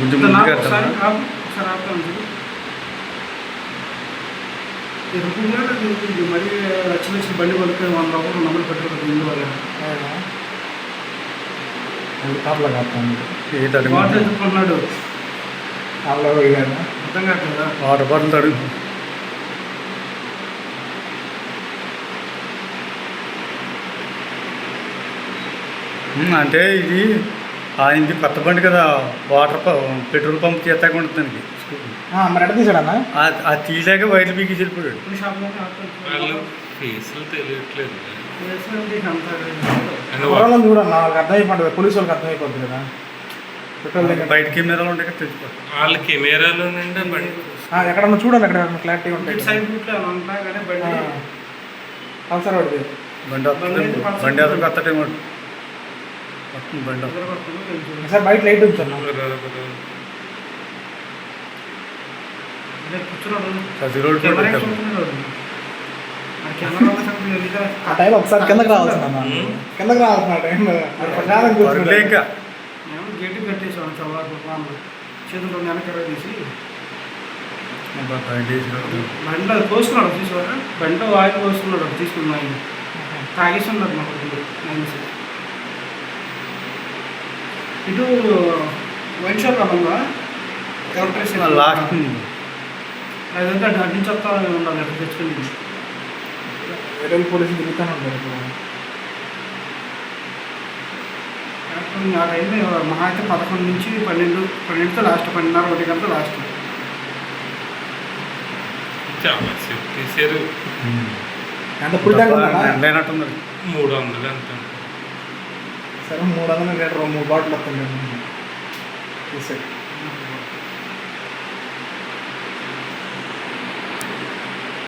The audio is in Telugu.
కొంచెం ఒకసారి ఆపుతాం ఇది మరీ వచ్చిన బండి కొనుక్కొని 100 రూపాయలు నెంబర్ పెట్టుకుంటుంది ఇందు వల్ల కాపలా కాపుతాను వాటర్ ఎత్తుకున్నాడు కాపలా పోయాను అర్థం కావట్లేదా వాటర్ బాటిల్ అడుగు అంటే ఇది ఆయనది కొత్త బండి కదా వాటర్ పెట్రోల్ పంప్ చేస్తాక ఉంటుంది దానికి మరి ఎక్కడ తీసాడన్నా అది తీసాక వైర్లు పీకి వెళ్ళిపోయాడు. వాళ్ళు ఫేసులు తెలియట్లేదు. ఎవరన్నా చూడన్నా వాళ్ళకి అర్థమైపోతుంది పోలీసు వాళ్ళకి అర్థమైపోతుంది కదా పెట్రోల్ దగ్గర బయట కెమెరాలు ఉంటాయి కదా తెలిసిపోతుంది. వాళ్ళ కెమెరాలో నిండా బండి ఎక్కడన్నా చూడండి అక్కడ క్లారిటీగా ఉంటాయి అవసరం పడుతుంది బండి బండి అసలు కొత్త టైం బండి సార్ బయట లైట్ ఉంచన్నా అది రోడ్ ఆ టైం ఒకసారి కిందకి రావాల్సిన కిందకి రావాల్సిన టైంలో లేక గేటు కట్టేసాం చేతుల్లో వెనక తీసి బండ కోసుకున్నాడు తీసుకోరా బండ ఆయిల్ కోసుకున్నాడు తీసుకున్నాడు తాగేస్తున్నాడు మాకు మైనస్ ఇటు వైన్ షాప్ రాకుండా ఎలక్ట్రిసిటీ లాస్ట్ అదంతా అటు నుంచి వస్తా ఉండాలి అక్కడ తెచ్చుకుని వేరే పోలీసులు తిరుగుతూనే ఉంటారు ఆ టైంలో మహా అయితే 11 నుంచి 12తో లాస్ట్ 12:30 1 గంట లాస్ట్ చాలా సేపు తీసారు. ఎంత ఫుల్ ట్యాంక్ లేనట్టున్నది 300 ఎంత సరే 300 లీటర్ 3 బాటిల్ వస్తుంది తీసాడు.